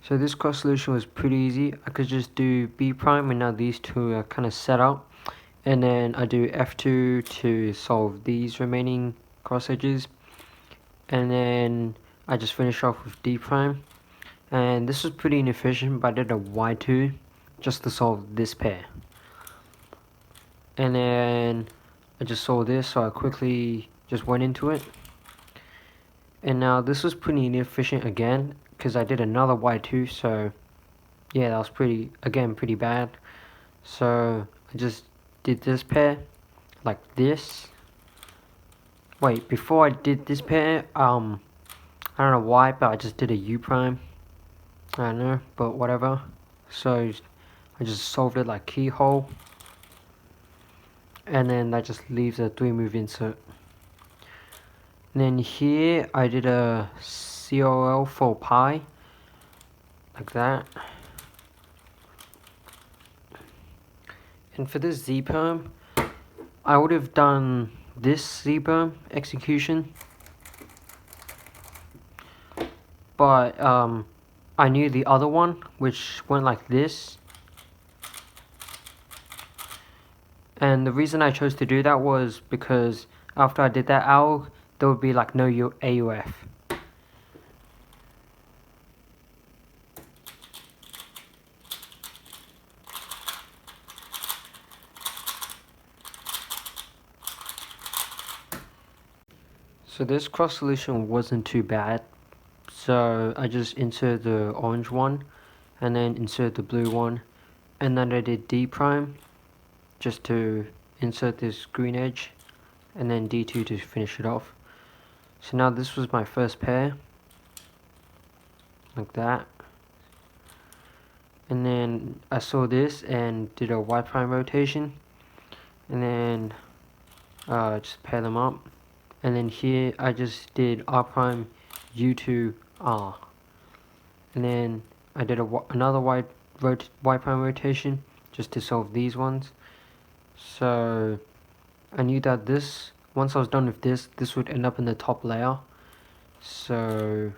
So this cross solution was pretty easy. I could just do B prime, and now these two are kind of set up, and then I do F2 to solve these remaining cross edges, and then I just finish off with D prime. And this was pretty inefficient, but I did a Y2 just to solve this pair, and then I just saw this, so I quickly just went into it. And now this was pretty inefficient again, because I did another Y2, so yeah, that was pretty bad. So I just did this pair like this. Wait, before I did this pair, I don't know why, but I just did a U prime. I don't know, but whatever. So I just solved it like keyhole, and then that just leaves a 3-move insert. And then here I did a COL for pi, like that. And for this Z perm, I would have done this Z perm execution, but I knew the other one, which went like this. And the reason I chose to do that was because after I did that owl, there would be like no AUF. So this cross solution wasn't too bad. So I just inserted the orange one, and then insert the blue one, and then I did D prime just to insert this green edge, and then D2 to finish it off. So now this was my first pair, like that. And then I saw this and did a Y prime rotation, and then just pair them up. And then here I just did R prime U2 R, and then I did another Y prime rotation just to solve these ones. So I knew that once I was done with this would end up in the top layer. So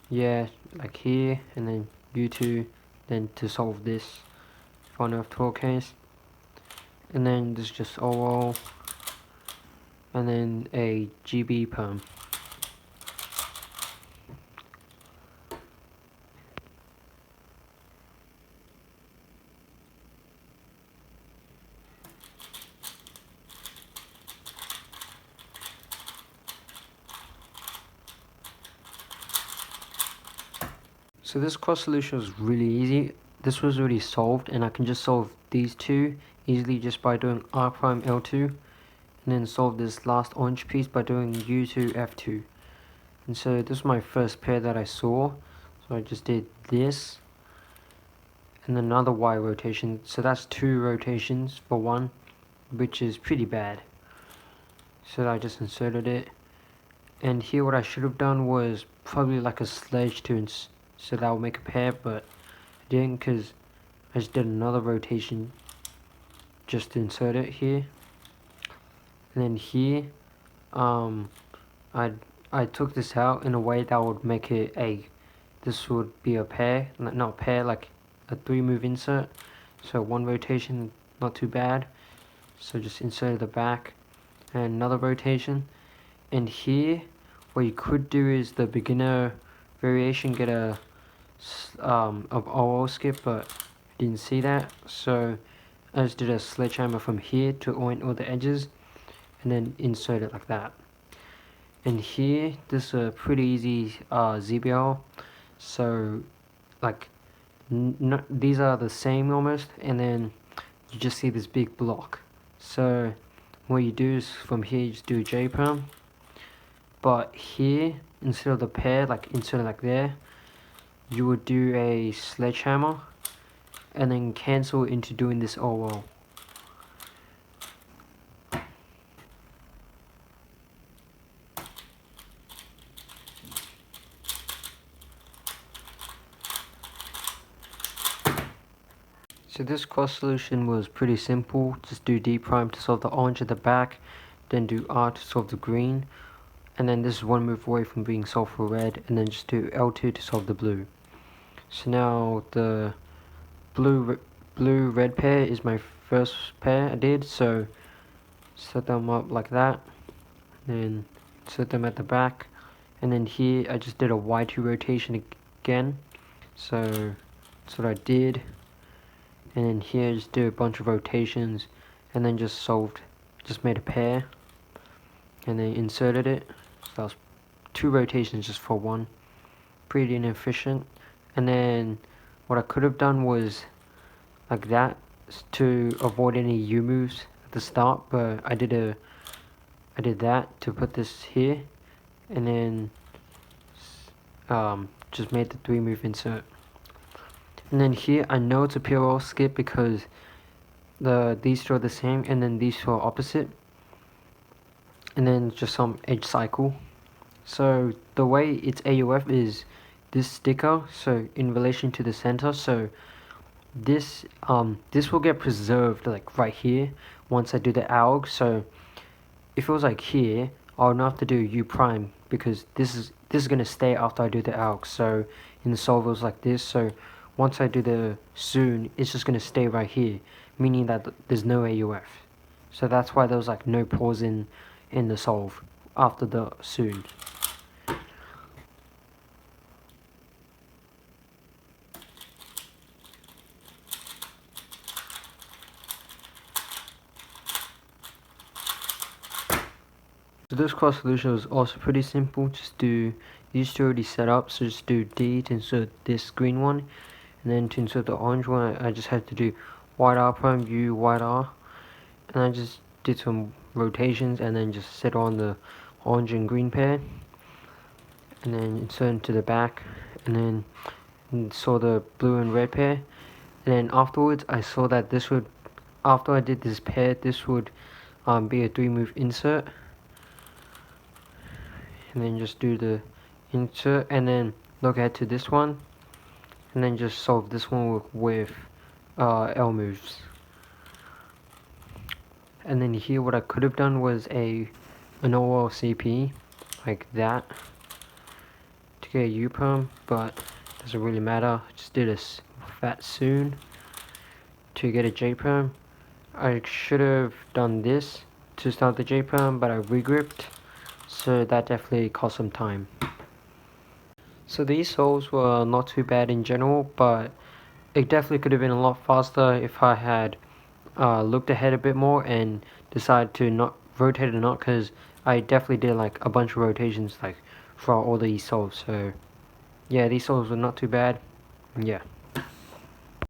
yeah, like here, and then U2, then to solve this for nerf 12 case, and then this is just OO, and then a GB perm. So this cross solution was really easy. This was already solved, and I can just solve these two easily just by doing R prime L2, and then solve this last orange piece by doing U2 F2. And so this was my first pair that I saw. So I just did this, and then another Y rotation. So that's 2 rotations for one, which is pretty bad. So I just inserted it. And here what I should have done was probably like a sledge so that would make a pair, but I didn't, because I just did another rotation just to insert it here. And then here I took this out in a way that would make it this would be a pair, not a pair, like a 3-move insert. So 1 rotation, not too bad. So just inserted the back and another rotation. And here what you could do is the beginner variation, get a of OO skip, but I didn't see that, so I just did a sledgehammer from here to oint all the edges, and then insert it like that. And here, this is a pretty easy ZBL, so like these are the same almost, and then you just see this big block. So what you do is from here you just do J perm, but here instead of the pair, like insert it like there, you would do a sledgehammer and then cancel into doing this OO. So this cross solution was pretty simple. Just do D prime to solve the orange at the back, then do R to solve the green, and then this is 1 move away from being solved for red, and then just do L2 to solve the blue. So now the blue red pair is my first pair I did, so set them up like that, then set them at the back, and then here I just did a Y2 rotation again, so that's what I did, and then here just do a bunch of rotations, and then just made a pair, and then inserted it. So that was 2 rotations just for one, pretty inefficient. And then what I could have done was like that to avoid any U moves at the start, but I did that to put this here, and then just made the 3 move insert. And then here I know it's a parallel skip because these two are the same, and then these two are opposite, and then just some edge cycle. So the way it's AUF is this sticker, so in relation to the center, so this will get preserved like right here once I do the ALG. So if it was like here, I would not have to do U prime because this is gonna stay after I do the ALG. So in the solver it was like this, so once I do the soon, it's just gonna stay right here, meaning that there's no AUF. So that's why there was like no pause in the solve after the soon. So this cross solution was also pretty simple. Just do these two already set up, so just do D to insert this green one, and then to insert the orange one I just had to do white R prime U white R, and I just did some rotations and then just set on the orange and green pair, and then insert into the back, and then saw the blue and red pair, and then afterwards I saw that this would, after I did this pair, this would be a 3 move insert, and then just do the insert, and then look ahead to this one, and then just solve this one with L moves. And then here what I could have done was an OLCP like that to get a U perm, but it doesn't really matter. I just did a fat soon to get a J perm. I should have done this to start the J perm, but I regripped, so that definitely cost some time. So these solves were not too bad in general, but it definitely could have been a lot faster if I had looked ahead a bit more and decided to not rotate it or not, because I definitely did like a bunch of rotations like for all these solves. So yeah, these solves were not too bad. Yeah.